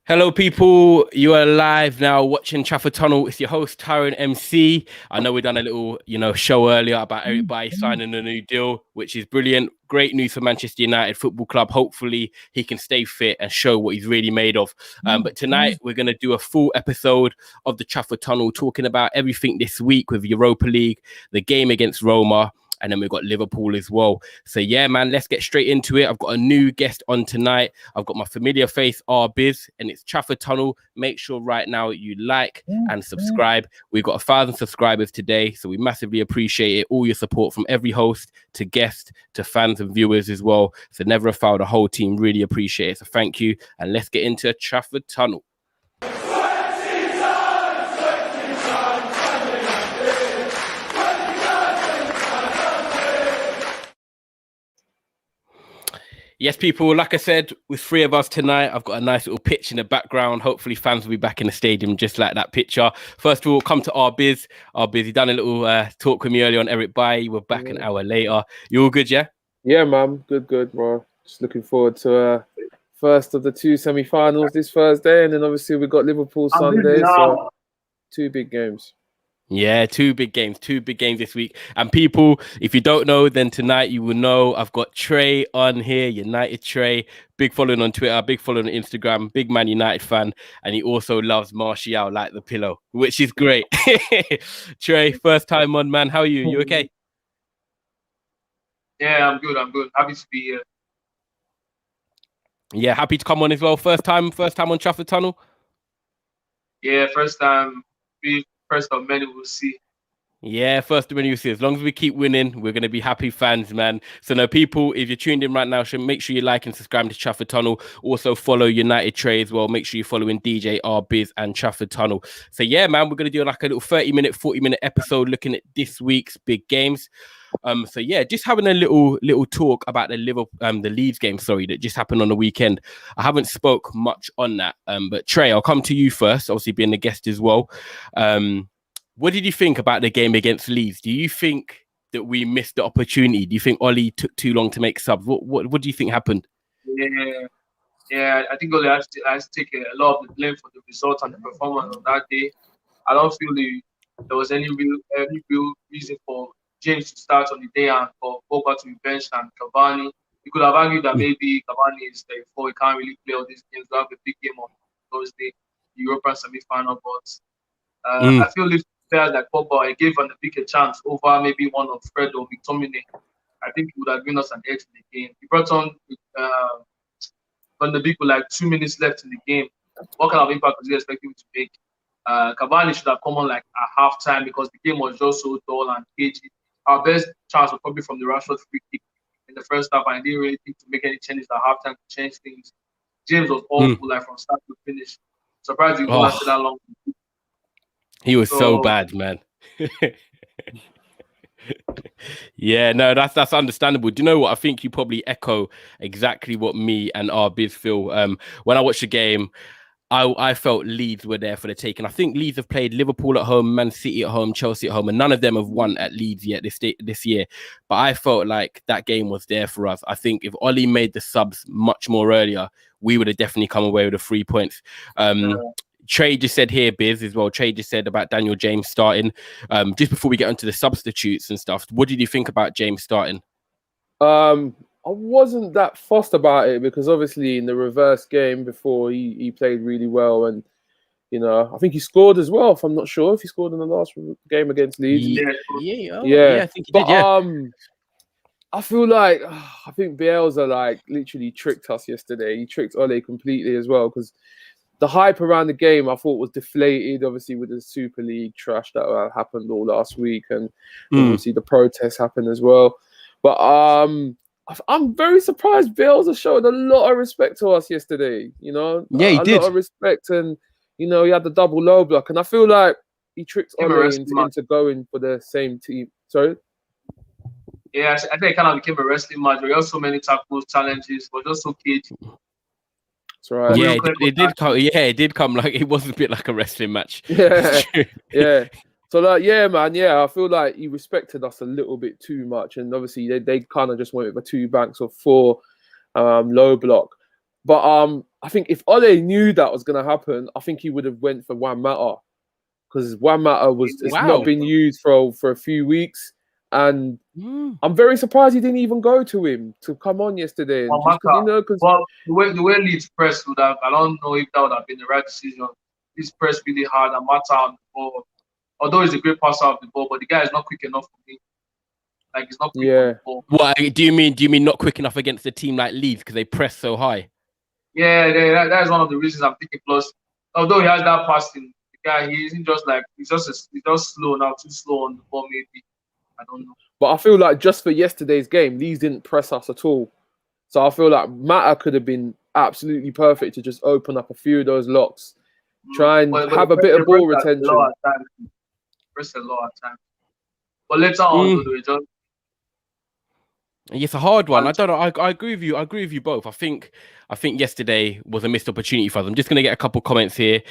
Hello, people. You are live now watching Trafford Tunnel. It's your host, Tyron MC. I know we done a little, show earlier about Eric Bailly signing a new deal, which is brilliant. Great news for Manchester United Football Club. Hopefully, he can stay fit and show what he's really made of. But tonight, we're going to do a full episode of the Trafford Tunnel, talking about everything this week with Europa League, the game against Roma, and then we've got Liverpool as well. So yeah, man, let's get straight into it. I've got a new guest on tonight. I've got my familiar face, R-Biz, and it's Trafford Tunnel. Make sure right now you like and subscribe. We've got 1,000 subscribers today, so we massively appreciate it. All your support from every host to guests to fans and viewers as well. So never a foul, the whole team really appreciate it. So thank you, and let's get into Trafford Tunnel. Yes, people, like I said, with three of us tonight, I've got a nice little pitch in the background. Hopefully fans will be back in the stadium just like that picture. First of all, come to R-Biz. R-Biz, you done a little talk with me earlier on Eric Bailly. We're back an hour later. You all good, yeah? Yeah, man. Good, bro. Just looking forward to first of the two semi-finals this Thursday. And then obviously we've got Liverpool Sunday. So two big games. Yeah, two big games this week. And people, if you don't know, then tonight you will know I've got TREY on here, United TREY, big following on Twitter, big following on Instagram, big Man United fan. And he also loves Martial like the pillow, which is great. TREY, first time on, man. How are you? You okay? Yeah, I'm good. Happy to be here. Yeah, happy to come on as well. First time on Trafford Tunnel? Yeah, first time. First of many we'll see. Yeah, first of many we'll see. As long as we keep winning, we're going to be happy fans, man. So now, people, if you're tuned in right now, make sure you like and subscribe to Trafford Tunnel. Also follow United TREY as well. Make sure you're following DJ, R-Biz and Trafford Tunnel. So yeah, man, we're going to do like a little 30-minute, 40-minute episode looking at this week's big games. So yeah, just having a little talk about the Leeds game, that just happened on the weekend. I haven't spoke much on that, but TREY, I'll come to you first, obviously being the guest as well. What did you think about the game against Leeds? Do you think that we missed the opportunity? Do you think Ollie took too long to make subs? What do you think happened? Yeah, I think Ollie has to take a lot of the blame for the result and the performance on that day. I don't feel there was any real reason for James to start on the day and for Pogba to be benched and Cavani. You could have argued that maybe Cavani is 34, he can't really play all these games. We have a big game on Thursday, the European semi-final. But I feel if players like Pogba, he gave Van de Beek a chance over maybe one of Fred or McTominay, I think he would have given us an edge in the game. He brought on Van de Beek with like 2 minutes left in the game. What kind of impact was he expecting him to make? Cavani should have come on like at halftime because the game was just so dull and cagey. Our best chance was probably from the Rashford free kick in the first half, and I didn't really think to make any changes at halftime to change things. James was awful, like from start to finish. Surprised he lasted that long. He was so bad, man. Yeah, no, that's understandable. Do you know what? I think you probably echo exactly what me and R-Biz feel. When I watched the game, I felt Leeds were there for the taking. I think Leeds have played Liverpool at home, Man City at home, Chelsea at home, and none of them have won at Leeds yet this year. But I felt like that game was there for us. I think if Ollie made the subs much more earlier, we would have definitely come away with the 3 points. TREY just said here, Biz, as well. TREY just said about Daniel James starting. Just before we get onto the substitutes and stuff, what did you think about James starting? I wasn't that fussed about it because obviously in the reverse game before he played really well, and I think he scored as well. If I'm not sure if he scored in the last game against Leeds. Yeah, I think he did. Yeah. I feel like I think Bielsa like literally tricked us yesterday. He tricked Ole completely as well because the hype around the game I thought was deflated, obviously with the Super League trash that happened all last week, and obviously the protests happened as well. But I'm very surprised Bielsa showed a lot of respect to us yesterday. Yeah, he did. A lot of respect, and he had the double low block, and I feel like he tricked Ole into going for the same team. Sorry. Yeah, I think it kind of became a wrestling match. There were so many tackles, challenges, but just so cagey. That's right. Yeah, it did come. Yeah, it did come like it was a bit like a wrestling match. Yeah, yeah. So like, yeah, man, yeah, I feel like he respected us a little bit too much, and obviously they kind of just went with a 2 banks or 4 low block. But I think if Ole knew that was going to happen, I think he would have went for Juan Mata, because Juan Mata it's not been used for a few weeks, and I'm very surprised he didn't even go to him to come on yesterday. And just, well, the way Leeds pressed would have, I don't know if that would have been the right decision. Leeds pressed really hard and Mata on the ball. Although he's a great passer of the ball, but the guy is not quick enough for me. Like, he's not quick on the ball. What do you mean not quick enough against a team like Leeds because they press so high? Yeah, that is one of the reasons I'm thinking. Plus, although he has that passing, the guy, he isn't just like he's just slow now, too slow on the ball maybe. I don't know. But I feel like just for yesterday's game, Leeds didn't press us at all. So I feel like Mata could have been absolutely perfect to just open up a few of those locks, try and have a bit of ball retention. Press a lot of time. But later on, it's a hard one. I don't know. I agree with you. I agree with you both. I think yesterday was a missed opportunity for us. I'm just going to get a couple comments here.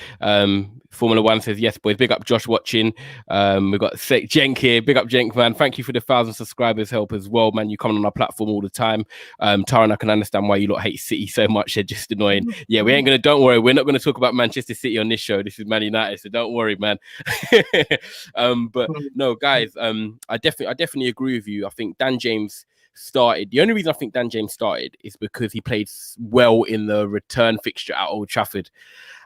Formula One says, yes, boys. Big up Josh watching. We've got Jenk here. Big up Jenk, man. Thank you for the 1,000 subscribers help as well, man. You come on our platform all the time. Taran, I can understand why you lot hate City so much. They're just annoying. Yeah, don't worry. We're not going to talk about Manchester City on this show. This is Man United, so don't worry, man. But no, guys, I definitely agree with you. I think Dan James started. The only reason I think Dan James started is because he played well in the return fixture at Old Trafford.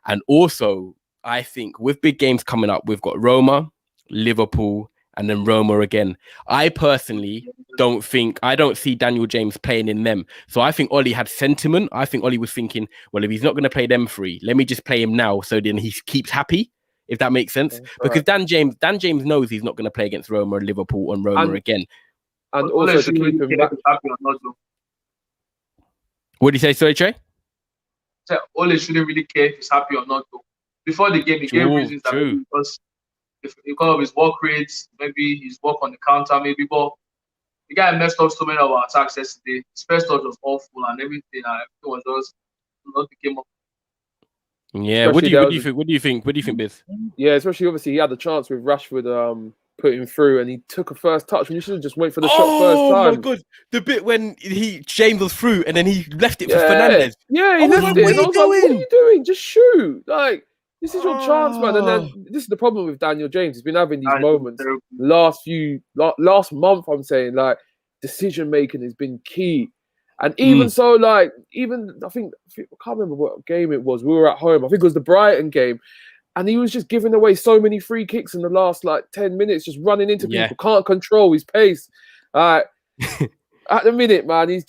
And also, I think with big games coming up, we've got Roma, Liverpool, and then Roma again. I personally don't see Daniel James playing in them. So I think Ollie had sentiment. I think Ollie was thinking, well, if he's not going to play them three, let me just play him now so then he keeps happy, if that makes sense. Because Dan James knows he's not going to play against Roma, Liverpool, and Roma again. And also to keep him back. What do you say, sorry, Trey? Ole shouldn't really care if he's happy or not, though. Before the game, he gave reasons that because of his work rates, maybe his work on the counter, maybe. But the guy messed up so many of our attacks yesterday. His first touch was awful and everything. And everything was just nothing came up. Yeah, what do you think? What do you think, Biz? Yeah, especially obviously he had the chance with Rashford putting through, and he took a first touch when you should have just went for the shot first time. Oh my god, the bit when James was through and then he left it for Fernandez. Yeah, he left it. What are you doing? Just shoot! Like, this is your chance, man. And then this is the problem with Daniel James. He's been having these moments last month. I'm saying, like, decision making has been key. And even so, like, I can't remember what game it was. We were at home. I think it was the Brighton game. And he was just giving away so many free kicks in the last, 10 minutes, just running into people. Can't control his pace. At the minute, man, he's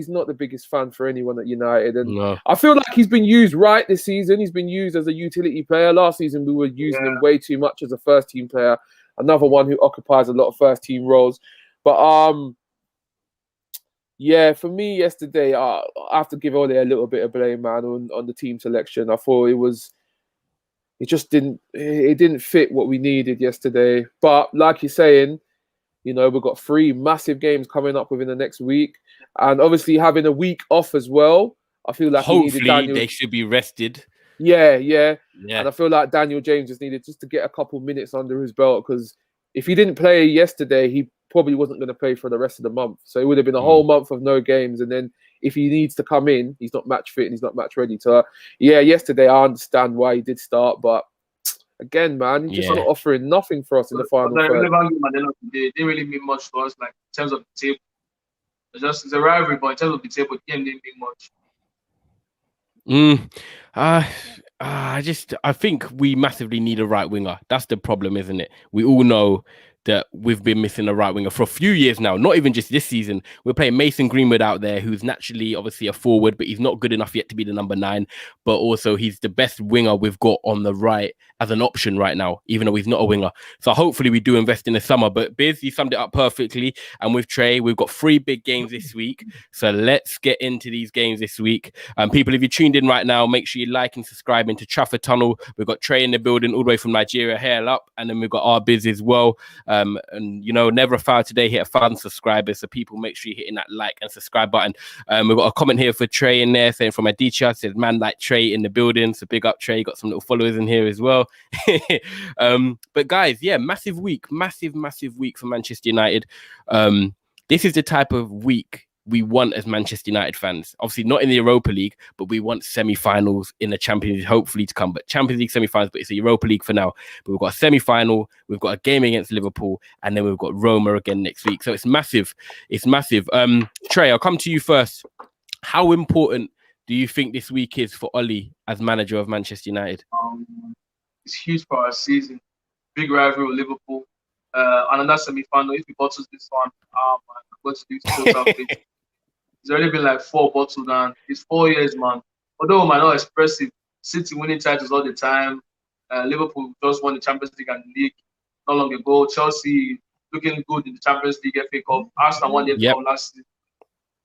not the biggest fan for anyone at United. And I feel like he's been used right this season. He's been used as a utility player. Last season, we were using him way too much as a first-team player. Another one who occupies a lot of first-team roles. But, yeah, for me yesterday, I have to give Ole a little bit of blame, man, on the team selection. I thought it just didn't fit what we needed yesterday. But like you're saying, we've got 3 massive games coming up within the next week. And obviously having a week off as well, I feel like hopefully they should be rested. Yeah. And I feel like Daniel James just needed to get a couple minutes under his belt, because if he didn't play yesterday, he probably wasn't going to play for the rest of the month. So it would have been a whole month of no games. And then if he needs to come in, he's not match fit and he's not match ready. So, yesterday I understand why he did start. But again, man, he's just not offering nothing for us in the final third. They didn't really mean much to us, like, in terms of the table. It's a rivalry, but in terms of the table, the game didn't mean much. I think we massively need a right winger. That's the problem, isn't it? We all know that we've been missing a right winger for a few years now, not even just this season. We're playing Mason Greenwood out there, who's naturally obviously a forward, but he's not good enough yet to be the number 9. But also he's the best winger we've got on the right as an option right now, even though he's not a winger. So hopefully we do invest in the summer. But Biz, you summed it up perfectly. And with Trey, we've got 3 big games this week. So let's get into these games this week. People, if you tuned in right now, make sure you like and subscribe into Trafford Tunnel. We've got Trey in the building all the way from Nigeria, hail up. And then we've got our Biz as well. And never a foul today, hit 1,000 subscribers. So people, make sure you're hitting that like and subscribe button. We've got a comment here for Trey in there saying from Adicha, says man like Trey in the building. So big up Trey, got some little followers in here as well. But guys, massive week for Manchester United. This is the type of week we want as Manchester United fans. Obviously not in the Europa League, but we want semi-finals in the Champions League, hopefully to come. But Champions League semi-finals, but it's a Europa League for now. But we've got a semi-final, we've got a game against Liverpool, and then we've got Roma again next week. So it's massive. It's massive. Trey, I'll come to you first. How important do you think this week is for Oli as manager of Manchester United? It's huge for our season. Big rivalry with Liverpool. Another semi-final. If we bottle this one, I'm going to do total fit. It's already been like 4 bottled down. It's 4 years, man. Although we might not express it, City winning titles all the time. Liverpool just won the Champions League and the league not long ago. Chelsea looking good in the Champions League, FA Cup. Arsenal won the FA Cup last season.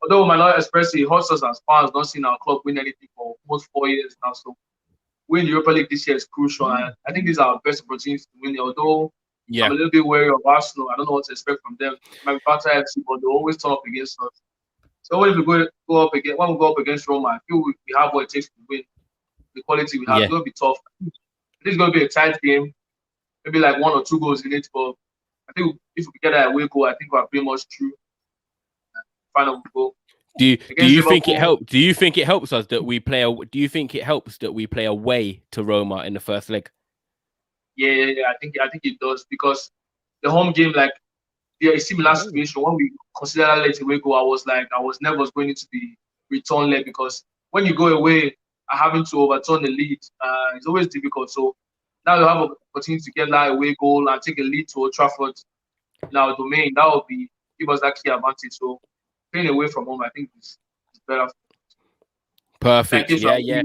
Although we might not express it, hurts us as fans not seeing our club win anything for almost 4 years now. So winning the Europa League this year is crucial. And I think these are our best opportunities to win it. Although I'm a little bit wary of Arsenal. I don't know what to expect from them. It might be Fanta FC, but they always turn up against us. So when we go up against Roma, I feel we have what it takes to win. The quality we have, it's going to be tough. This is going to be a tight game. Maybe like 1 or 2 goals in it. But I think if we get that away goal, I think we're pretty much through. Final goal. Do you think it helps? Do you think it helps us that we play? Do you think it helps that we play away to Roma in the first leg? Yeah. I think it does, because the home game, like, a similar situation. When we consider that late away goal, I was nervous going into the return leg, because when you go away, having to overturn the lead, it's always difficult. So now you have an opportunity to get that away goal and take a lead to Old Trafford in our domain. That would give us that key advantage. So playing away from home, I think is better. Perfect. Yeah.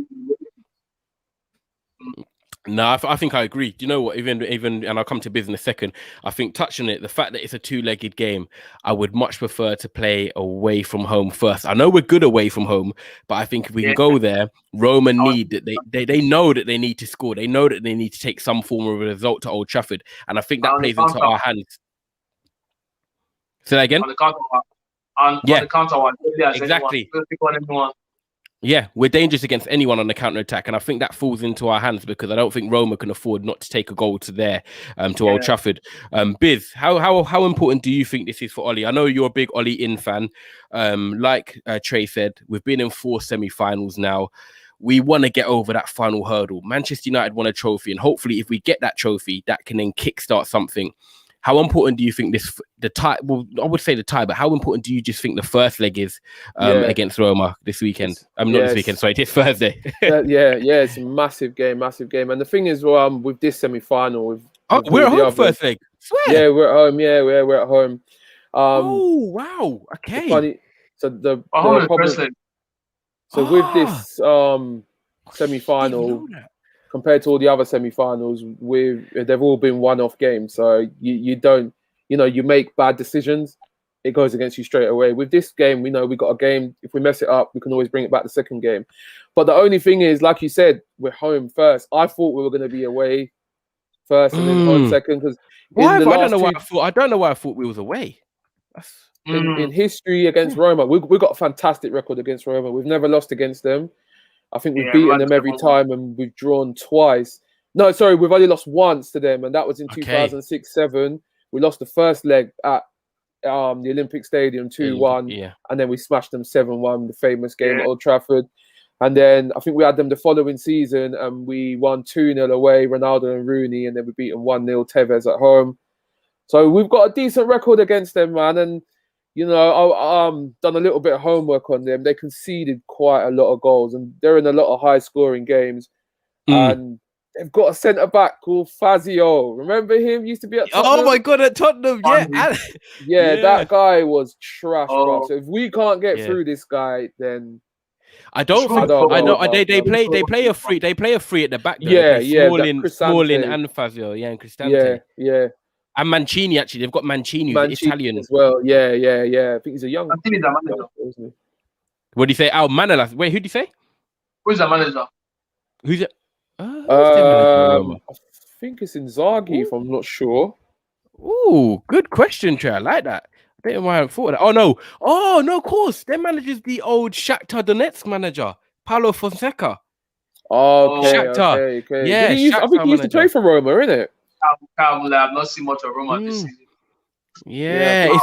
No, I think I agree. Do you know what? Even, and I'll come to biz in a second. I think touching it, the fact that it's a 2-legged game, I would much prefer to play away from home first. I know we're good away from home, but I think if we can go there, Roma need that they know that they need to score. They know that they need to take some form of a result to Old Trafford, and I think that plays into our hands. Say that again. On the counter, exactly. Yeah, we're dangerous against anyone on the counter-attack, and I think that falls into our hands, because I don't think Roma can afford not to take a goal to Old Trafford. Biz, how important do you think this is for Oli? I know you're a big Oli in fan. Like Trey said, we've been in 4 semi-finals now. We want to get over that final hurdle. Manchester United won a trophy, and hopefully if we get that trophy, that can then kickstart something. How important do you think the tie? Well, I would say the tie, but how important do you just think the first leg is against Roma this weekend? Not this weekend, sorry, this Thursday. It's a massive game. And the thing is, with this semi-final, we're at home first leg. Swear. Yeah, we're at home. Yeah, we're at home. Oh wow! Okay. Funny. So the problem. So with this semi-final, compared to all the other semi-finals, they've all been one-off games. So you don't, you make bad decisions, it goes against you straight away. With this game, we know we got a game. If we mess it up, we can always bring it back the second game. But the only thing is, like you said, we're home first. I thought we were going to be away first and then home second. Because I don't know why I thought we was away. In history against Roma, we got a fantastic record against Roma. We've never lost against them. I think we've beaten them every time, and we've drawn twice. No, sorry, we've only lost once to them, and that was in 2006-07. We lost the first leg at the Olympic Stadium 2-1, and then we smashed them 7-1, the famous game at Old Trafford. And then I think we had them the following season, and we won 2-0 away, Ronaldo and Rooney, and then we beat them 1-0, Tevez at home. So we've got a decent record against them, man, and I've done a little bit of homework on them. They conceded quite a lot of goals, and they're in a lot of high-scoring games. And they've got a centre-back called Fazio. Remember him? He used to be at Tottenham. Oh, my God, at Tottenham, yeah. That guy was trash, bro. So if we can't get through this guy, then... I know. They play a free at the back, though. Smalling and Fazio, and Cristante. Yeah. And Mancini, actually. They've got Mancini Italian as well. Yeah. I think he's a young... Mancini's a manager. What do you say? Oh, Manolas. Wait, who do you say? Who's the manager? Who's it? I think it's Inzaghi, if I'm not sure. Ooh, good question, Trey. I like that. I don't know why I thought of that. Oh, no, of course. Their manager's the old Shakhtar Donetsk manager, Paulo Fonseca. Okay. Yeah, I think he used to play for Roma, innit? I've not seen much of Roma this season. Yeah,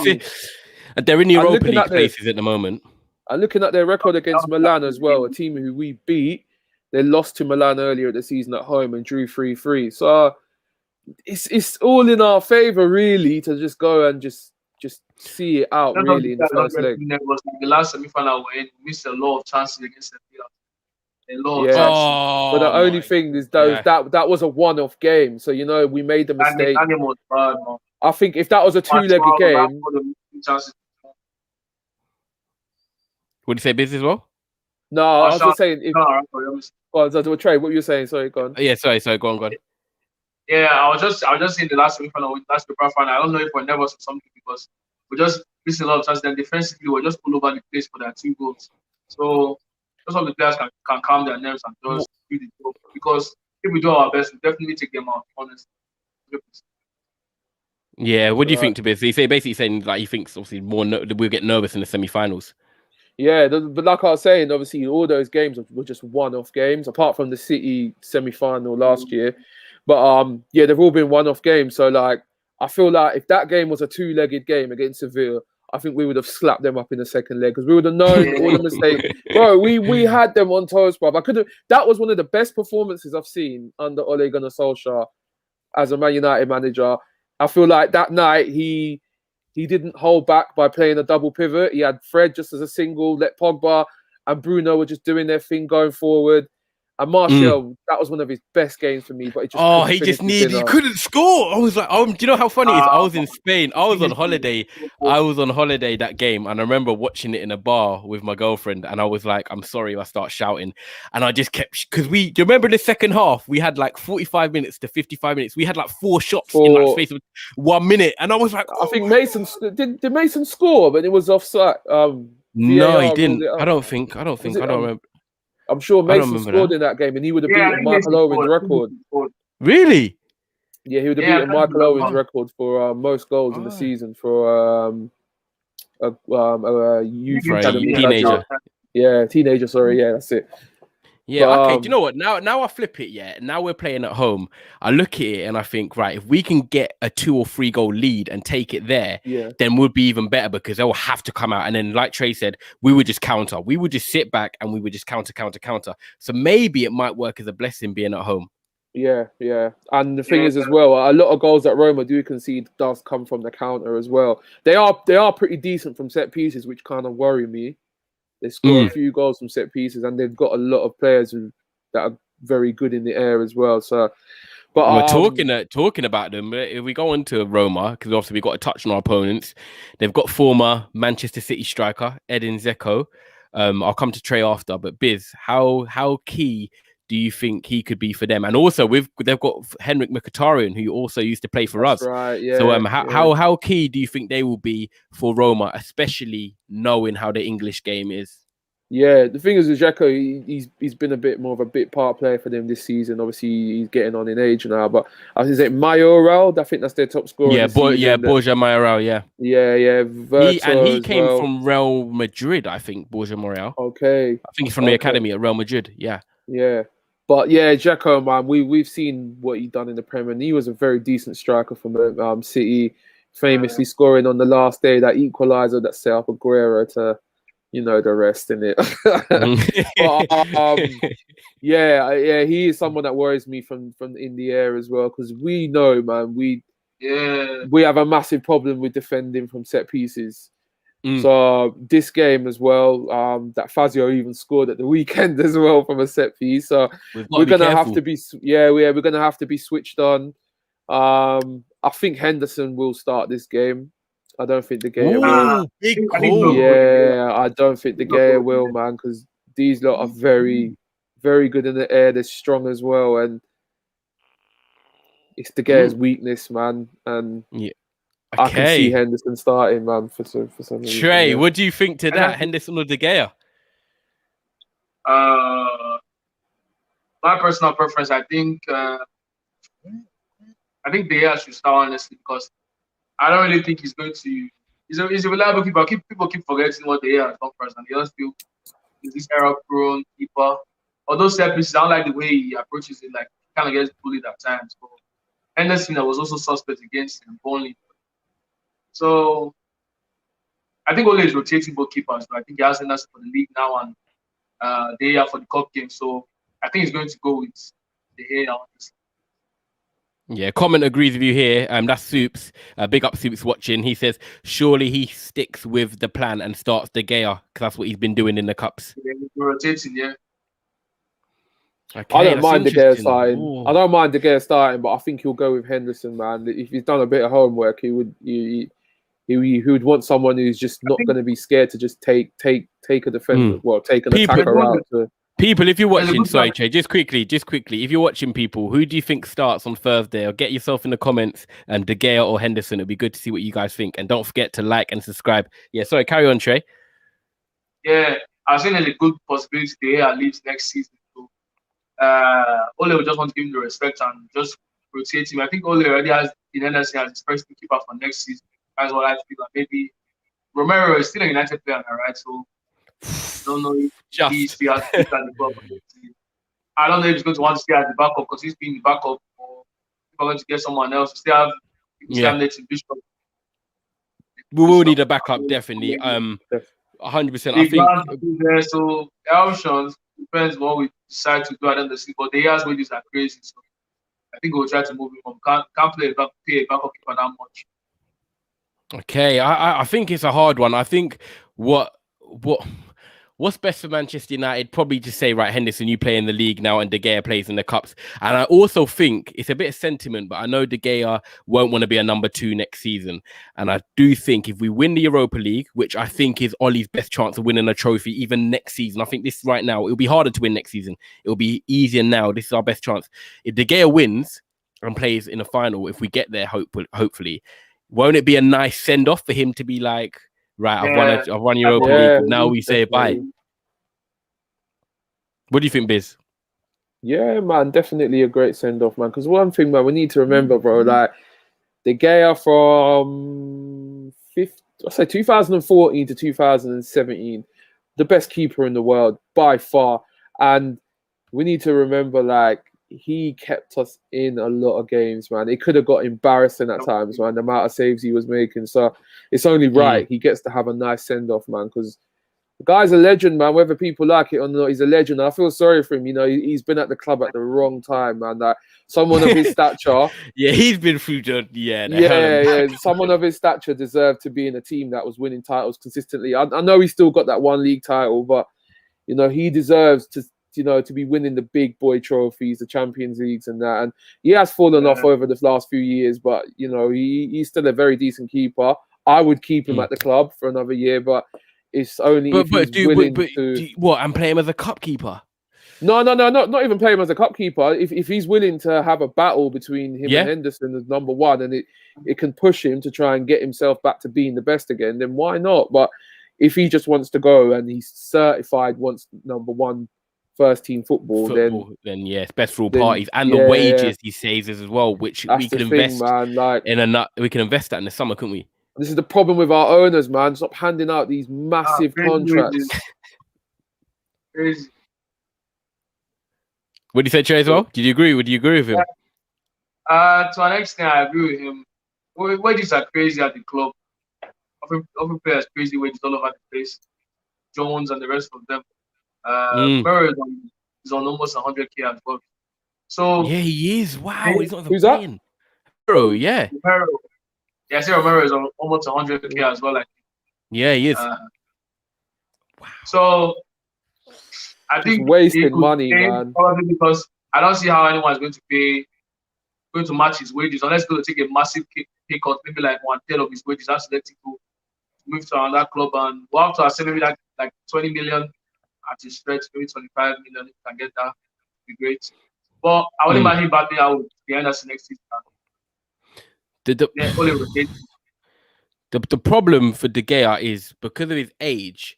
They're in the And Europa looking League at their places at the moment. their record against Milan as well, a team who we beat, they lost to Milan earlier this season at home and drew 3-3. So it's all in our favour really to just go and just see it out None of really in the first leg. was like the last semi-final we missed a lot of chances against Sevilla. A lot of Yeah. chances. Oh, But the only my thing is God. that was a one-off game. So we made the mistake. And it was bad, man. I think if that was a two-legged game, Would you say Biz as well? no, I was just saying if Trey, what were you saying? Sorry, go on. Yeah, sorry, go on. Yeah, I was just saying the last semi-final, last paper final. I don't know if we're nervous or something because we just missing a lot of chances. Then defensively, we're just all over the place for their 2 goals. So just hope the players can calm their nerves and just do the job. Because if we do our best, we definitely take them out, honestly. Yeah, what do you think to Biz? He basically saying like he thinks obviously we'll get nervous in the semi-finals. Yeah, but like I was saying, obviously all those games were just one-off games, apart from the City semi-final last year. But yeah, they've all been one-off games. So like, I feel like if that game was a two-legged game against Sevilla, I think we would have slapped them up in the second leg because we would have known all the mistakes. Bro, we had them on toast, bro. That was one of the best performances I've seen under Ole Gunnar Solskjaer as a Man United manager. I feel like that night he didn't hold back by playing a double pivot. He had Fred just as a single, let Pogba and Bruno were just doing their thing going forward. And Martial, that was one of his best games for me, but he couldn't score. I was like, do you know how funny it is? I was in Spain. I was on holiday. That game, and I remember watching it in a bar with my girlfriend, and I was like, I'm sorry if I start shouting. And I just kept, because do you remember the second half? We had like 45 minutes to 55 minutes. We had like 4 shots in like space of 1 minute. And I was like, I think Mason, did Mason score, but it was offside. No, he didn't. I don't remember. I'm sure Mason scored in that game, and he would have beaten Michael Owen's record. Really? Yeah, he would have beaten Michael Owen's record for most goals in the season for a youth academy teenager. Yeah, teenager. Sorry, yeah, that's it. Yeah, but, okay. Do you know what? Now I flip it. Yeah, now we're playing at home. I look at it and I think, right, if we can get a 2 or 3 goal lead and take it there, then we'll be even better because they'll have to come out. And then, like Trey said, we would just counter. We would just sit back and we would just counter. So maybe it might work as a blessing being at home. Yeah. And the thing is as well, a lot of goals that Roma do concede does come from the counter as well. They are pretty decent from set pieces, which kind of worry me. They score a few goals from set pieces, and they've got a lot of players that are very good in the air as well. So, but we're talking about them. If we go on to Roma, because obviously we've got to touch on our opponents. They've got former Manchester City striker Edin Dzeko. I'll come to Trey after, but Biz, how key do you think he could be for them? And also they've got Henrik Mkhitaryan, who also used to play for us. Right, yeah. So how key do you think they will be for Roma, especially knowing how the English game is? Yeah, the thing is with Dzeko, he's been a bit more of a bit part player for them this season. Obviously, he's getting on in age now. But I was saying Mayoral, I think that's their top scorer. Borja Mayoral, yeah. He came from Real Madrid, I think. Borja Mayoral. Okay, I think he's from the academy at Real Madrid. Yeah. But yeah, Dzeko, man, we've seen what he done in the Premier, and he was a very decent striker from City, famously scoring on the last day that equaliser that set up Aguero to, the rest in it. But he is someone that worries me from in the air as well, because we know, man, we have a massive problem with defending from set pieces. So this game as well, that Fazio even scored at the weekend as well from a set piece. So we're gonna have to be we're gonna have to be switched on. I think Henderson will start this game. I don't think De Gea will. Big call. Yeah, I don't think De Gea will, man, because these lot are very, very good in the air. They're strong as well, and it's De Gea's weakness, man. And I can see Henderson starting, man, for some reason. Trey, what do you think to that? Henderson or De Gea? My personal preference, I think De Gea should start, honestly, because I don't really think he's going to. He's a reliable keeper. People keep forgetting what De Gea has done first, and they just feel he's this error-prone keeper. Although set pieces, I don't like the way he approaches it. Like, kind of gets bullied at times. But Henderson was also suspect against him, only. So I think Ole is rotating both keepers. But I think he has Henderson for the league now and De Gea for the cup game. So I think he's going to go with De Gea on this. Yeah, comment agrees with you here. That's Soups. Big up Soups watching. He says surely he sticks with the plan and starts De Gea because that's what he's been doing in the cups. Yeah, he's rotating, yeah. Okay, I don't mind De Gea starting. Ooh. I don't mind De Gea starting, but I think he'll go with Henderson, man. If he's done a bit of homework, he would want someone who's just not going to be scared to just take a defender, take an attacker out. People, if you're watching, sorry, Trey, just quickly, if you're watching people, who do you think starts on Thursday? Or get yourself in the comments and De Gea or Henderson. It'd be good to see what you guys think. And don't forget to like and subscribe. Yeah, sorry, carry on, Trey. Yeah, I think there's a good possibility De Gea leaves next season. So, Ole will just want to give him the respect and just rotate him. I think Ole already has in Henderson as his first keeper for next season. That's what I feel. Like maybe Romero is still a United player, right? So I don't know if he still has to at the club. I don't know if he's going to want to stay at the backup because he's been the backup, or if we're going to get someone else. We still have Nathan Bishop. We will need a backup, definitely. 100%. I think there, so options depends what we decide to do at the end of the season. But the years wages are crazy, so I think we'll try to move him on. Can't pay a backup keeper that much. Okay, I think it's a hard one. I think what's best for Manchester United, probably to say, right, Henderson, you play in the league now and De Gea plays in the cups. And I also think it's a bit of sentiment, but I know De Gea won't want to be a number 2 next season. And I do think if we win the Europa League, which I think is Ollie's best chance of winning a trophy even next season, I think this right now, it'll be harder to win next season. It'll be easier now. This is our best chance. If De Gea wins and plays in a final, if we get there, hopefully, won't it be a nice send-off for him to be like, right, I've won Europa League. Now we say bye. What do you think, Biz? Yeah, man, definitely a great send-off, man. Because one thing, man, we need to remember, bro, like De Gea from 2014 to 2017, the best keeper in the world by far. And we need to remember, like, he kept us in a lot of games, man. It could have got embarrassing at times, man, the amount of saves he was making. So it's only right he gets to have a nice send-off, man, because the guy's a legend, man. Whether people like it or not, he's a legend. I feel sorry for him. You know, he's been at the club at the wrong time, man. Like someone of his stature. Yeah, he's been through Someone of his stature deserved to be in a team that was winning titles consistently. I know he's still got that one league title, but you know, he deserves to be winning the big boy trophies, the Champions Leagues and that. And he has fallen off over the last few years, but, you know, he's still a very decent keeper. I would keep him at the club for another year, but it's only if he's willing to... and play him as a cup keeper? No, not even play him as a cup keeper. If he's willing to have a battle between him and Henderson as number 1, and it can push him to try and get himself back to being the best again, then why not? But if he just wants to go and he's certified wants number 1 first team football, then it's best for all parties, and the wages he saves as well, which we can invest we can invest that in the summer, couldn't we? This is the problem with our owners, man. Stop handing out these massive contracts. Crazy. What do you say, Trey, as well? Did you agree? Would you agree with him? To an extent, I agree with him. Wages are crazy at the club. Often players crazy wages all over the place. Jones and the rest of them. Murray is on almost 100k as well. So yeah, he is. Wow, he's not even who's playing. Romero, yeah. Yeah, I see Romero is on almost 100k as well. Yeah, he is. Wow. So I think wasting money, man. Probably because I don't see how anyone is going to match his wages unless he's going to take a massive pay cut, maybe like 1/3 of his wages. That's let him go move to another club, and we'll have to accept maybe like 20 million at his stretch, maybe 25 million. If you can get that, it'd be great. But I wouldn't mind him battling out with the Anderson next season. The problem for De Gea is because of his age,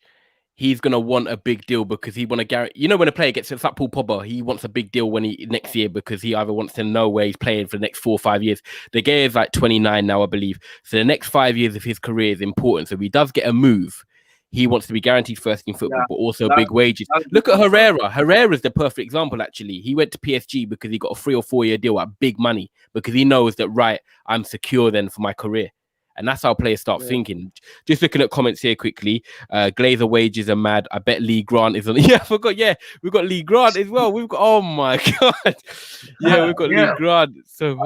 he's gonna want a big deal because he want to guarantee. You know, when a player gets it's like Paul Pogba, he wants a big deal next year because he either wants to know where he's playing for the next 4 or 5 years. De Gea is like 29 now, I believe. So the next 5 years of his career is important. So if he does get a move, he wants to be guaranteed first team football, but also big wages. Look at Herrera. Herrera is the perfect example, actually. He went to PSG because he got a 3 or 4 year deal at big money because he knows that, right, I'm secure then for my career. And that's how players start thinking. Just looking at comments here quickly. Glazer wages are mad. I bet Lee Grant is on. Yeah, I forgot. Yeah, we've got Lee Grant as well. We've got, oh my God. Yeah, we've got Lee Grant. So,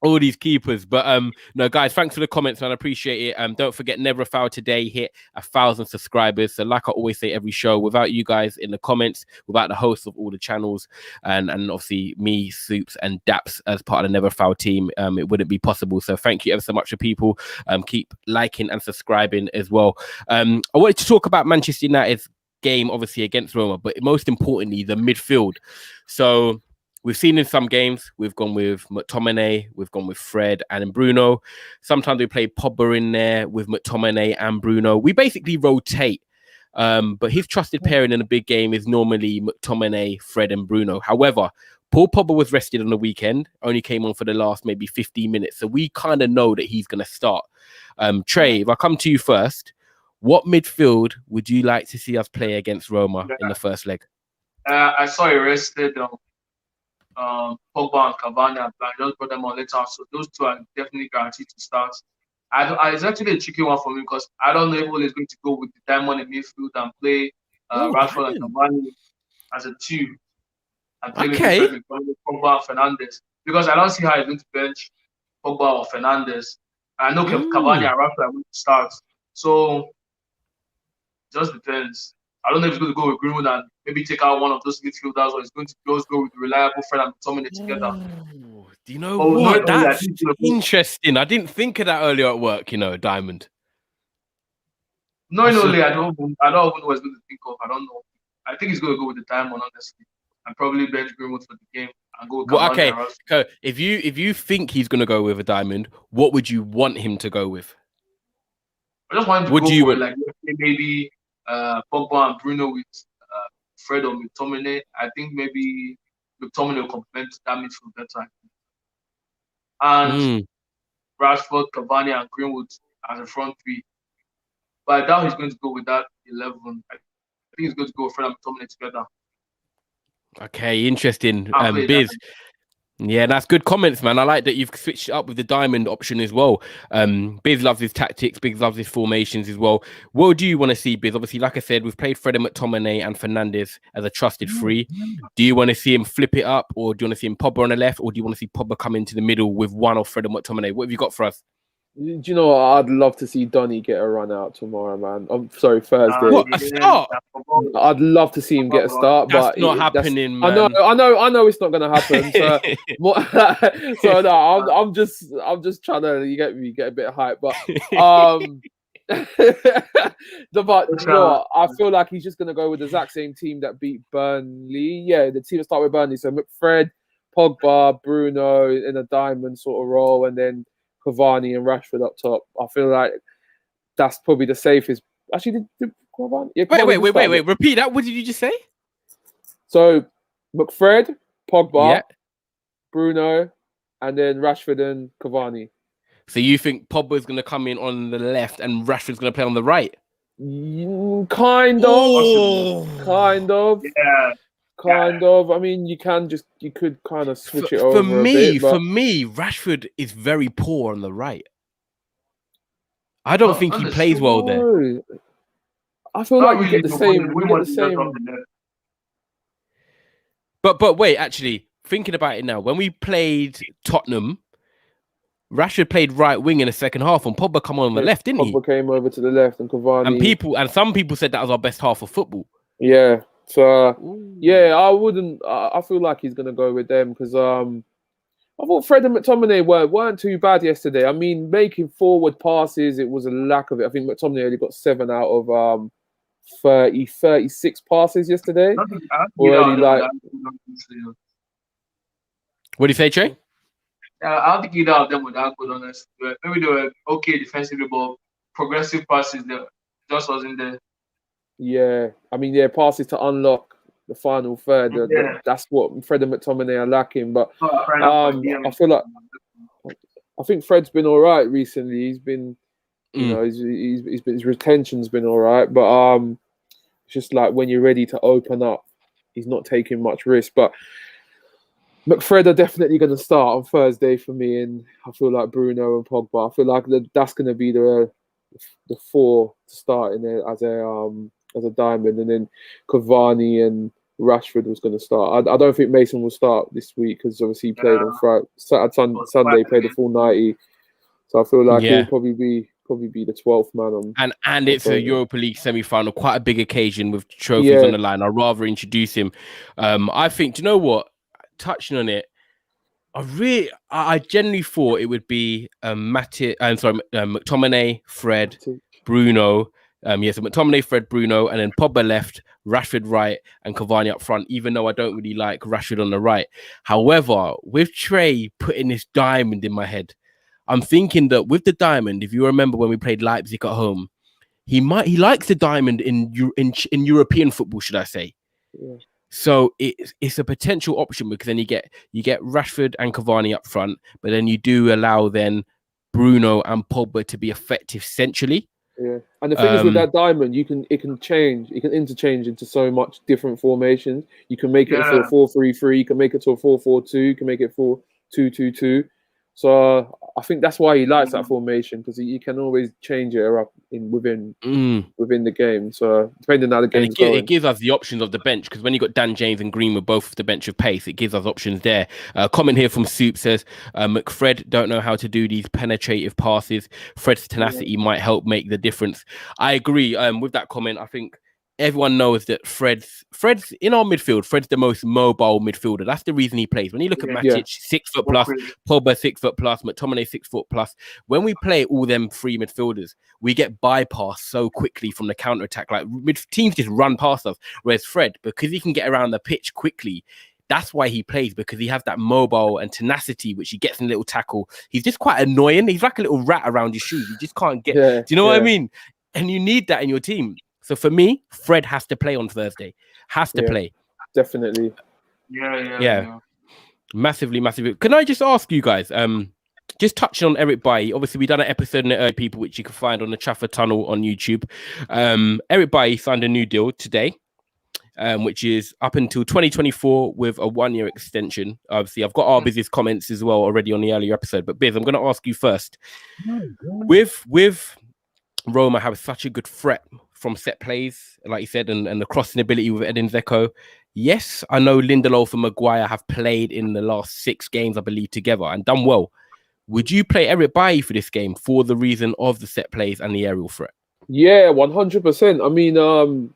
all these keepers. But no, guys, thanks for the comments, man. I appreciate it. Don't forget, Never a Foul today hit 1,000 subscribers. So like I always say every show, without you guys in the comments, without the hosts of all the channels, and obviously me, Soups, and Daps as part of the Never a Foul team, it wouldn't be possible. So thank you ever so much for people. Keep liking and subscribing as well. I wanted to talk about Manchester United's game, obviously, against Roma, but most importantly, the midfield. So we've seen in some games, we've gone with McTominay, we've gone with Fred and Bruno. Sometimes we play Pogba in there with McTominay and Bruno. We basically rotate. But his trusted pairing in a big game is normally McTominay, Fred and Bruno. However, Paul Pogba was rested on the weekend, only came on for the last maybe 15 minutes. So we kind of know that he's going to start. Trey, if I come to you first, what midfield would you like to see us play against Roma in the first leg? I saw he rested Pogba and Cavani, and I just brought them on later. So those two are definitely guaranteed to start. It's actually a tricky one for me because I don't know if Ole is going to go with the diamond in midfield and play Rashford and Cavani as a two and play with Pogba and Fernandes, because I don't see how he's going to bench Pogba or Fernandes. I know Cavani and Rashford are going to start. So it just depends. I don't know if he's going to go with Greenwood and maybe take out one of those midfielders, or he's going to just go with the reliable Fred and McTominay together. Do you know what? That's interesting. I didn't think of that earlier at work, Diamond. No, I don't even know what he's going to think of. I don't know. I think he's going to go with the diamond, honestly, and probably bench Greenwood for the game and go with Cavani. Okay, so if you think he's going to go with a diamond, what would you want him to go with? I just want him to go for like maybe Pogba and Bruno with Fred or McTominay. I think maybe McTominay will complement that midfield better. And Rashford, Cavani, and Greenwood as a front three. But I doubt he's going to go with that 11. I think he's going to go with Fred and McTominay together. Okay, interesting. Biz. Yeah, that's good comments, man. I like that you've switched up with the diamond option as well. Biz loves his tactics. Biz loves his formations as well. What do you want to see, Biz? Obviously, like I said, we've played Fred and McTominay and Fernandes as a trusted free. Do you want to see him flip it up, or do you want to see him Pogba on the left, or do you want to see Pogba come into the middle with one of Fred and McTominay? What have you got for us? Do you know what? I'd love to see Donny get a run out tomorrow, man. I'm sorry, Thursday. What, a start? I'd love to see him get a start, but not happening, man. I know it's not going to happen. So no, I'm just trying to get a bit of hype, but I feel like he's just going to go with the exact same team that beat Burnley. Yeah, the team that started with Burnley. So McFred, Pogba, Bruno in a diamond sort of role, and then Cavani and Rashford up top. I feel like that's probably the safest. Actually, did Cavani? Yeah, wait. Repeat that. What did you just say? So, McFred, Pogba, Bruno, and then Rashford and Cavani. So you think Pogba's going to come in on the left and Rashford's going to play on the right? Kind of. Yeah. Kind of. I mean, you could kind of switch it over for me, a bit, but... For me, Rashford is very poor on the right. I don't think he plays well there. I feel like we get the same. But wait, actually, thinking about it now, when we played Tottenham, Rashford played right wing in the second half, and Pogba come on the left, didn't he? Pogba came over to the left, and Cavani. And some people said that was our best half of football. Yeah. So I feel like he's gonna go with them because I thought Fred and McTominay weren't too bad yesterday. I mean, making forward passes, it was a lack of it. I think McTominay only got 7 out of 36 passes yesterday. What do you say, Trey? I don't think either of them were that good, honestly. Maybe they were okay defensively, but progressive passes there just wasn't there. Yeah, I mean, passes to unlock the final third. That's what Fred and McTominay are lacking. But I feel like I think Fred's been all right recently. He's been, his retention's been all right. But it's just like when you're ready to open up, he's not taking much risk. But McFred are definitely going to start on Thursday for me, and I feel like Bruno and Pogba. I feel like that's going to be the four to start in there as a diamond, and then Cavani and Rashford was going to start. I don't think Mason will start this week because obviously he played on Friday, Sunday, played the full 90. So I feel like he'll probably be the 12th man on. And it's a Europa League semi-final, quite a big occasion with trophies on the line. I'd rather introduce him. I think, do you know what? Touching on it, I genuinely thought it would be McTominay, Fred, Bruno. So McTominay, Fred, Bruno, and then Pogba left, Rashford right, and Cavani up front, even though I don't really like Rashford on the right. However, with TREY putting this diamond in my head, I'm thinking that with the diamond, if you remember when we played Leipzig at home, he likes the diamond in European football, should I say. Yeah. So it's a potential option because then you get Rashford and Cavani up front, but then you do allow then Bruno and Pogba to be effective centrally. Yeah, and the thing is with that diamond, it can interchange into so much different formations. You can make it for a 4-3-3, you can make it to a 4-4-2, you can make it 4-2-2-2. So I think that's why he likes that formation because he can always change it up within the game. So depending on how the game's going, it gives us the options of the bench because when you got Dan James and Greenwood both off the bench of pace, it gives us options there. Comment here from Soup says McFred don't know how to do these penetrative passes. Fred's tenacity might help make the difference. I agree with that comment. I think everyone knows that Fred's in our midfield. Fred's the most mobile midfielder. That's the reason he plays. When you look at Matic, 6 foot plus, Pogba 6 foot plus, McTominay 6 foot plus. When we play all them three midfielders, we get bypassed so quickly from the counter attack. Like teams just run past us. Whereas Fred, because he can get around the pitch quickly, that's why he plays, because he has that mobile and tenacity, which he gets in a little tackle. He's just quite annoying. He's like a little rat around your shoes. You just can't get. Do you know what I mean? And you need that in your team. So for me, Fred has to play on Thursday. Has to play. Definitely. Yeah. Massively. Can I just ask you guys, just touching on Eric Bailly, obviously we done an episode in the early people, which you can find on the Trafford Tunnel on YouTube. Eric Bailly signed a new deal today, which is up until 2024 with a 1-year extension. Obviously, I've got our business comments as well already on the earlier episode, but Biz, I'm going to ask you first. With Roma have such a good threat from set plays, like you said, and the crossing ability with Edin Dzeko. Yes, I know Lindelof and Maguire have played in the last 6 games, I believe, together and done well. Would you play Eric Bailly for this game for the reason of the set plays and the aerial threat? Yeah, 100%. I mean,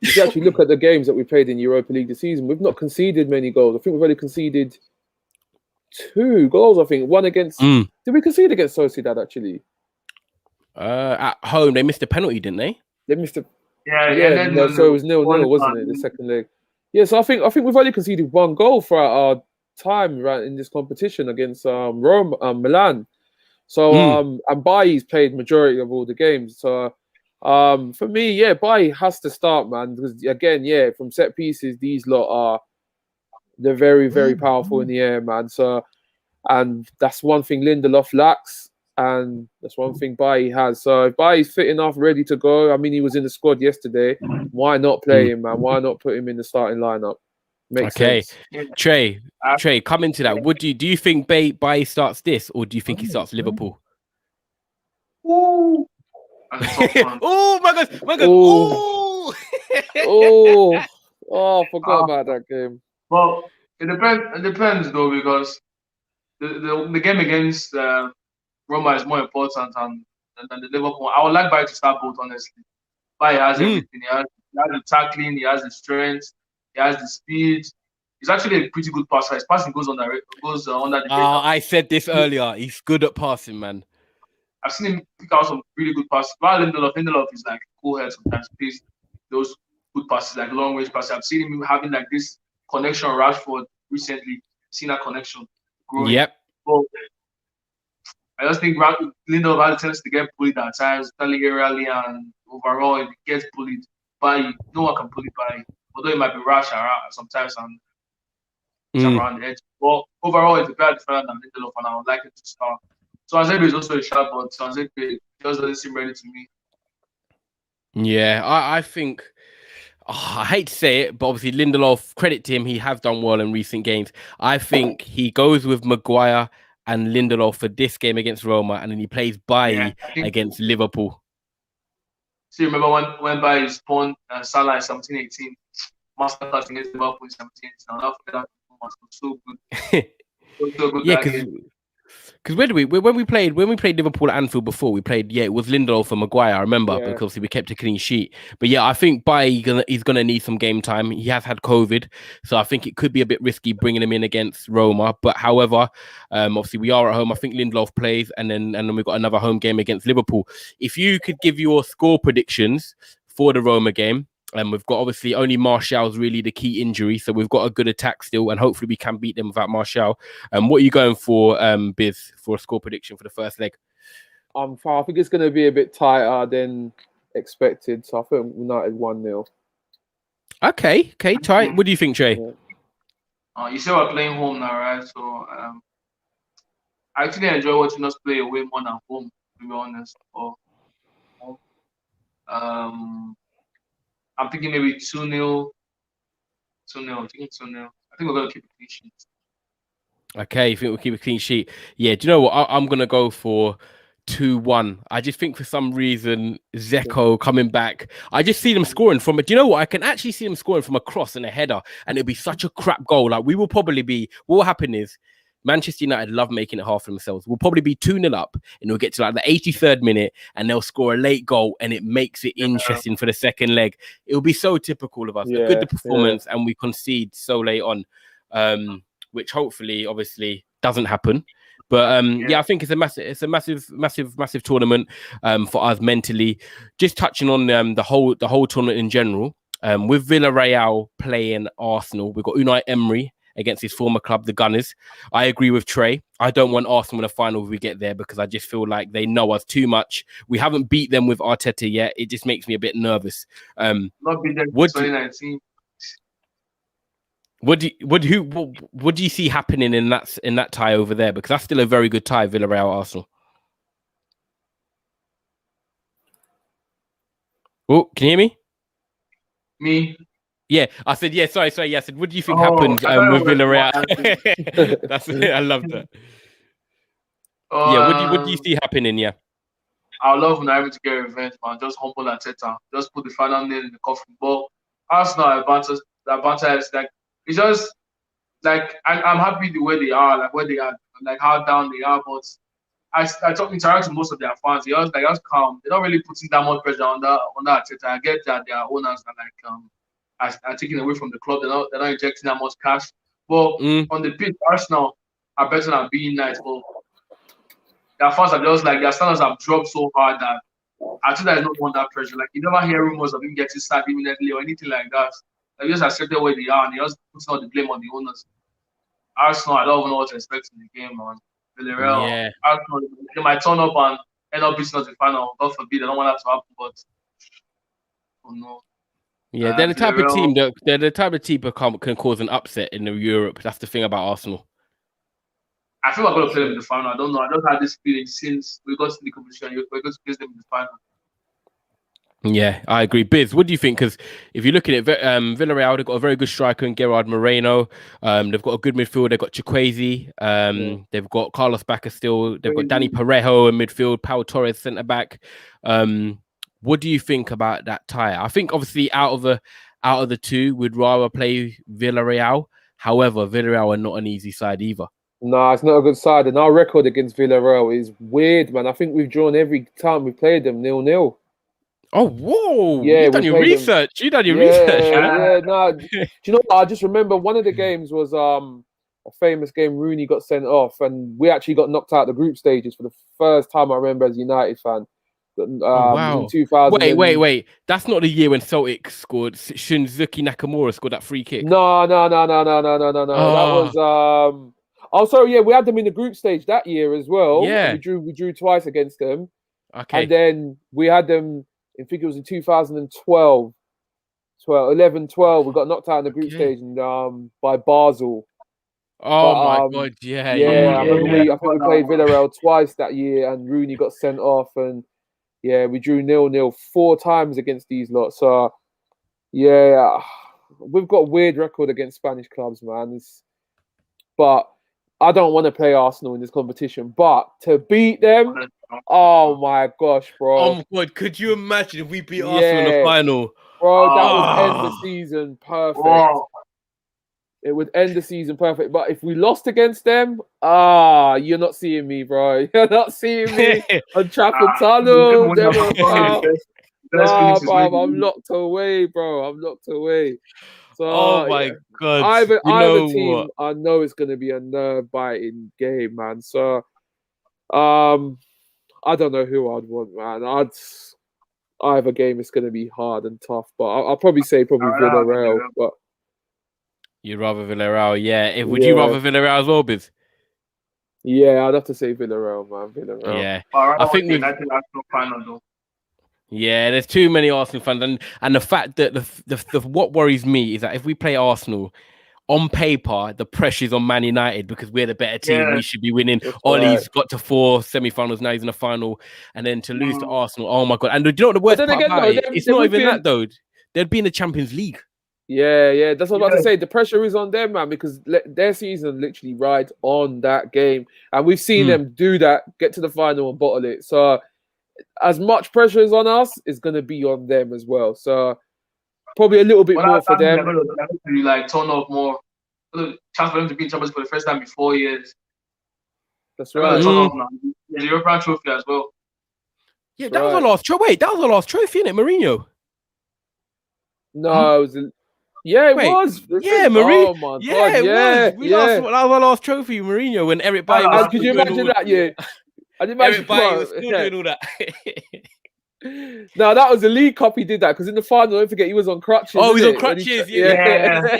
if you actually look at the games that we played in Europa League this season, we've not conceded many goals. I think we've only conceded 2 goals, I think. One against... Did we concede against Sociedad, actually? At home, they missed a penalty, didn't they? They missed a... So it was 0-0, wasn't it, the second leg? Yeah, so I think we've only conceded 1 goal throughout our time right in this competition against Roma, Milan. So and Bailly's played majority of all the games. So for me, Bailly has to start, man. Because again, from set pieces, these lot they're very, very powerful in the air, man. So and that's one thing Lindelof lacks. And that's one thing Bailly has. So if Bailly's fit enough, ready to go, I mean, he was in the squad yesterday. Why not play him, man? Why not put him in the starting lineup? Makes sense. TREY, come into that. Do you think Bailly starts this, or do you think he starts Liverpool? Oh my God! I forgot about that game. Well, it depends though, because the game against Roma is more important than the Liverpool. I would like Bailly to start both, honestly. Bailly has everything. He has the tackling, he has the strength, he has the speed. He's actually a pretty good passer. His passing goes under the radar. I said this earlier. He's good at passing, man. I've seen him pick out some really good passes. While Lindelof is like cool head sometimes. Plays those good passes, like long range passes. I've seen him having like this connection with Rashford recently. Seen that connection growing. Yep. But I just think Lindelof has a tendency to get bullied at times, especially aerially and overall. If he gets bullied, no one can bully Bailly. Although he might be rash sometimes and jump around the edge. But overall, it's a better defender than Lindelof, and I would like him to start. So Anzebe is also a shot, but Anzebe just doesn't seem ready to me. Yeah, I think I hate to say it, but obviously Lindelof, credit to him, he has done well in recent games. I think he goes with Maguire and Lindelof for this game against Roma, and then he plays Yeah, Bailly I think. against Liverpool. See, remember when by his spawned Salah in 17-18, masterclass against Liverpool in 17-18. I'll not forget that performance. It was so good. It was so good Yeah, that because game. when we played Liverpool at Anfield before, we played it was Lindelof and Maguire. I remember Yeah. because obviously we kept a clean sheet. But yeah, I think he's gonna need some game time. He has had COVID, so I think it could be a bit risky bringing him in against Roma. But however, obviously we are at home. I think Lindelof plays, and then we've got another home game against Liverpool. If you could give your score predictions for the Roma game. And we've got obviously only Martial's really the key injury, so we've got a good attack still, and hopefully we can beat them without Martial. What are you going for, Biz, for a score prediction for the first leg? I think it's going to be a bit tighter than expected. So I think United 1-0. Okay, tight. What do you think, Trey? You say we're playing home now, right? So I actually enjoy watching us play away more than home, to be honest. I'm thinking maybe 2-0. 2-0. I'm thinking 2-0. I think we're going to keep a clean sheet. Okay, you think we'll keep a clean sheet? Yeah, do you know what? I'm going to go for 2-1. I just think for some reason, Zeko coming back, I just see them scoring from it. Do you know what? I can actually see them scoring from a cross and a header, and it'll be such a crap goal. Like, we will probably be, what will happen is, Manchester United love making it hard for themselves. We'll probably be 2-0 up, and we'll get to like the 83rd minute, and they'll score a late goal, and it makes it interesting for the second leg. It'll be so typical of us. Yeah, Good the performance, and we concede so late on, which hopefully, obviously, doesn't happen. But I think it's a massive tournament for us mentally. Just touching on the whole tournament in general. With Villarreal playing Arsenal, we've got Unai Emery against his former club, the Gunners. I agree with Trey. I don't want Arsenal in the final if we get there because I just feel like they know us too much. We haven't beat them with Arteta yet. It just makes me a bit nervous. Not beat them in 2019. What do you see happening in that tie over there? Because that's still a very good tie, Villarreal Arsenal. Oh, can you hear me? Me? Yeah, I said yeah. Sorry. Yeah, I said, what do you think happens with Villarreal? That's it. I love that. Yeah, what do you see happening? Yeah, I love when I have to get revenge, man. Just humble Arteta. Just put the final nail in the coffin. But Arsenal advantage is like it's just like I'm happy the way they are, like where they are, like how down they are. But I interact with most of their fans. They just calm. They're not really putting that much pressure on Arteta. I get that their owners are like are taking away from the club. They're not injecting that much cash. But on the pitch, Arsenal are better than being nice. But their fans are just like their standards have dropped so hard that Arteta is not under that pressure. Like you never hear rumors of him getting sacked immediately or anything like that. They just accepted where they are and they just put all the blame on the owners. Arsenal, I don't even know what to expect in the game, man. Villarreal, Arsenal, they might turn up and end up beating us in the final. God forbid, I don't want that to happen, but oh no. Yeah, they're the type of team that can cause an upset in Europe. That's the thing about Arsenal. I feel we're going to play them in the final. I don't know. I just had this feeling since we got to the competition, we're going to play them in the final. Yeah, I agree. Biz, what do you think? Because if you're looking at Villarreal, they've got a very good striker in Gerard Moreno. They've got a good midfield. They've got Chukwueze. They've got Carlos Bacca still. They've got Danny Parejo in midfield. Pau Torres centre back. What do you think about that tie? I think obviously out of the two, we'd rather play Villarreal. However, Villarreal are not an easy side either. No, it's not a good side. And our record against Villarreal is weird, man. I think we've drawn every time we played them 0-0. Oh, whoa. Yeah, You've done your research. You've done your research. Yeah, no. Do you know what? I just remember one of the games was a famous game. Rooney got sent off, and we actually got knocked out the group stages for the first time I remember as a United fan. Wow. In 2000. Wait. That's not the year when Celtic scored. Shinzuki Nakamura scored that free kick. No. That was Oh, sorry, yeah, we had them in the group stage that year as well. Yeah. We drew twice against them. Okay. And then we had them, I think it was in 2012. 11-12. We got knocked out in the group stage and, by Basel. Oh, my God, yeah. I remember I think we played Villarreal twice that year and Rooney got sent off and, yeah, we drew 0-0 4 times against these lots. So, Yeah, we've got a weird record against Spanish clubs, man. But I don't want to play Arsenal in this competition. But to beat them, oh my gosh, bro. Oh my God, could you imagine if we beat Arsenal in the Yeah, final? bro, that would end the Ah. season perfect. Wow. It would end the season perfect. But if we lost against them, you're not seeing me, bro. You're not seeing me on Trafford Tunnel. Never about. Nah, bro, I'm locked away, bro. I'm locked away. So Oh my God. either You know team, what? I know it's gonna be a nerve-biting game, man. So I don't know who I'd want, man. Either game is gonna be hard and tough, but I'll probably say Villarreal. But You'd rather Villarreal, yeah. Would yeah. you rather Villarreal as well, Biz? Yeah, I'd have to say Villarreal, man. Villarreal. Yeah. I think think that's no final though. Yeah, there's too many Arsenal fans, and the fact that the what worries me is that if we play Arsenal, on paper the pressure's on Man United because we're the better team. Yeah. We should be winning. That's Ollie's right. got to 4 semi-finals, now he's in the final, and then to lose to Arsenal. Oh my God! And do you know what the worst then part again, about though, it? then- It's then not we've even been- that though. They'd be in the Champions League. Yeah. That's what I was about to say. The pressure is on them, man, because their season literally rides on that game, and we've seen them do that, get to the final and bottle it. So as much pressure is on us, it's gonna be on them as well. So probably a little bit more for them. You like turn up more. Chance for them to be in Champions for the first time in 4 years. That's Turn right. up now. The European trophy as well. Yeah, That's that was our right. last trophy. Wait, that was our last trophy, innit, Mourinho? No, it was. It Wait, was. Yeah, Mourinho. Oh my Yeah, God. it Yeah, was. That was our last trophy, Mourinho, when Eric Bailly was Could you doing imagine all- that? Yeah. I'd imagine. Eric Bailly was still doing all that. No, that was the League Cup. He did that because in the final, don't forget, he was on crutches. Oh, he's on innit? When he crutches. tra-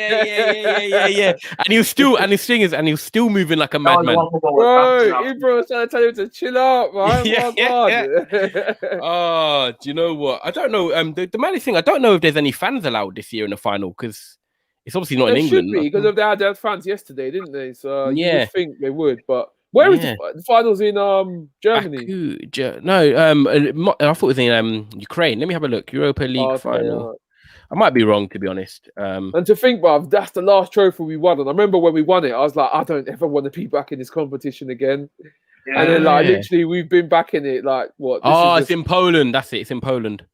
Yeah. And he was still, and his thing is, and he was still moving like a madman. Bro, Ibra was trying to tell him to chill out, man. Yeah. Oh, do you know what? I don't know. The maddest thing, I don't know if there's any fans allowed this year in the final because it's obviously not in They England. should be because they had fans yesterday, didn't they? So you Yeah. would think they would, but where is the finals in Germany? Baku, no, I thought it was in Ukraine. Let me have a look. Europa League final. Right. I might be wrong, to be honest. And to think, bruv, that's the last trophy we won. And I remember when we won it, I was like, I don't ever want to be back in this competition again. Yeah. And then, literally, we've been back in it. Like, what? It's in Poland. That's it. It's in Poland.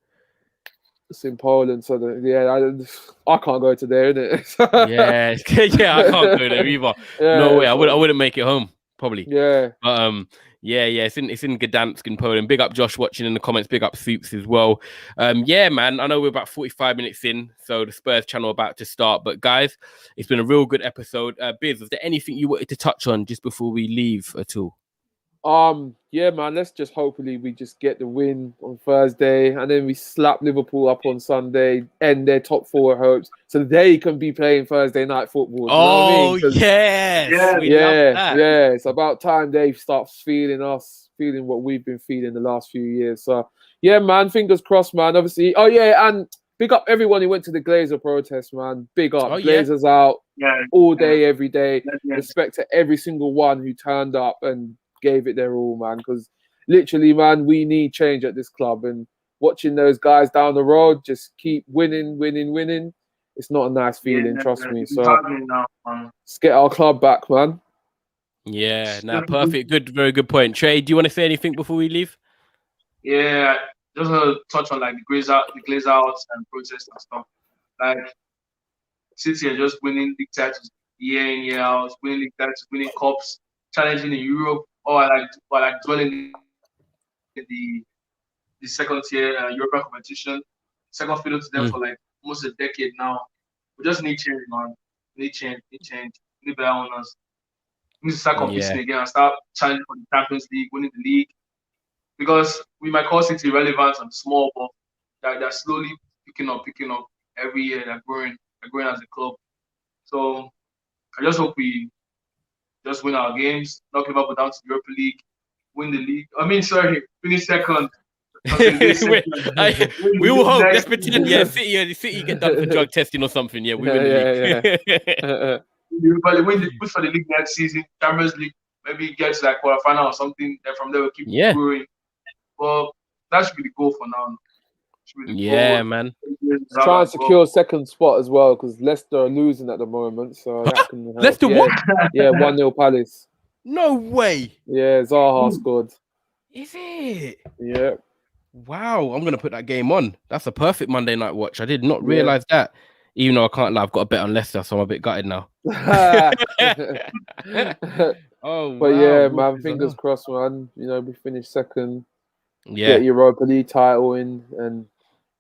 It's in Poland. So, I can't go to there, innit? Yeah, I can't go there either. No way. I wouldn't make it home, probably. Yeah. But it's in Gdansk in Poland. Big up Josh watching in the comments. Big up Soups as well. Yeah, man. I know we're about 45 minutes in, so the Spurs channel about to start. But guys, it's been a real good episode. Biz, was there anything you wanted to touch on just before we leave at all? Yeah, man. Let's just hopefully we just get the win on Thursday, and then we slap Liverpool up on Sunday, end their top 4 hopes, so they can be playing Thursday night football. Do you know what I mean? Yes, yeah. It's about time they start feeling what we've been feeling the last few years. So yeah, man. Fingers crossed, man. Obviously. Oh yeah, and big up everyone who went to the Glazer protest, man. Big up. Glazers out all day, every day. Respect to every single one who turned up and gave it their all, man, because literally, man, we need change at this club, and watching those guys down the road just keep winning, it's not a nice feeling, trust me. So let's get our club back, man. Yeah, perfect. Very good point. Trey, do you want to say anything before we leave? Yeah, just want to touch on like the glaze outs and protests and stuff. Like City are just winning league titles year in, year out, winning league titles, winning cups, challenging in Europe, or like dwelling in the second tier European competition. Second fiddle to them for like almost a decade now. We just need change, man. We need change. We need better owners. We need to start competing again and start challenging for the Champions League, winning the league. Because we might call City relevant and small, but they're slowly picking up every year. They're growing as a club. So I just hope we just win our games, knock Liverpool down to the Europa League, win the league. Finish second. We will hope. Let's pretend. Yeah, City get done for drug testing or something. Yeah, we win the league. Push for the league next season, Champions League. Maybe get to like quarterfinal or something. Then from there we'll keep growing. Well, that should be the goal for now. Should be the Yeah, goal. man. Try and secure second spot as well because Leicester are losing at the moment, so that can help. Leicester yeah, what? yeah, 1-0 Palace. No way. Yeah, Zaha scored. Is it? Yeah. Wow, I'm gonna put that game on. That's a perfect Monday night watch. I did not Yeah. realize that. Even though I can't lie, I've got a bet on Leicester, so I'm a bit gutted now. Oh, But wow. yeah, man, fingers crossed, man. You know, we finished second, Yeah. get a Europa League title in, and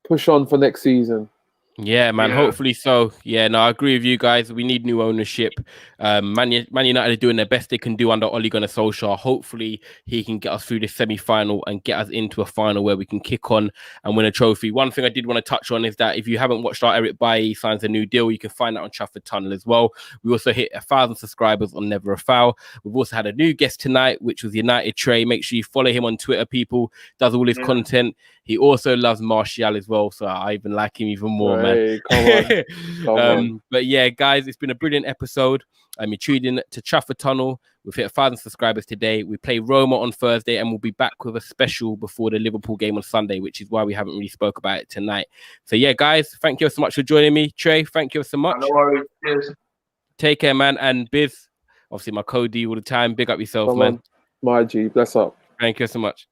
push on for next season. Yeah, man. Yeah. Hopefully so. Yeah, no, I agree with you guys. We need new ownership. Man United are doing their best they can do under Ole Gunnar Solskjaer. Hopefully he can get us through this semi-final and get us into a final where we can kick on and win a trophy. One thing I did want to touch on is that if you haven't watched our Eric Bailly signs a new deal, you can find that on Trafford Tunnel as well. We also hit 1,000 subscribers on Never a Foul. We've also had a new guest tonight, which was United TREY. Make sure you follow him on Twitter, people. Does all his content. He also loves Martial as well, so I even like him even more, man. Come on. But yeah, guys, it's been a brilliant episode. You tuned in to Trafford Tunnel. We've hit 1,000 subscribers today. We play Roma on Thursday, and we'll be back with a special before the Liverpool game on Sunday, which is why we haven't really spoke about it tonight. So yeah, guys, thank you so much for joining me. TREY, thank you so much. No worries. Cheers. Take care, man. And Biz, obviously my Cody all the time. Big up yourself, Come man. on. My G, bless up. Thank you so much.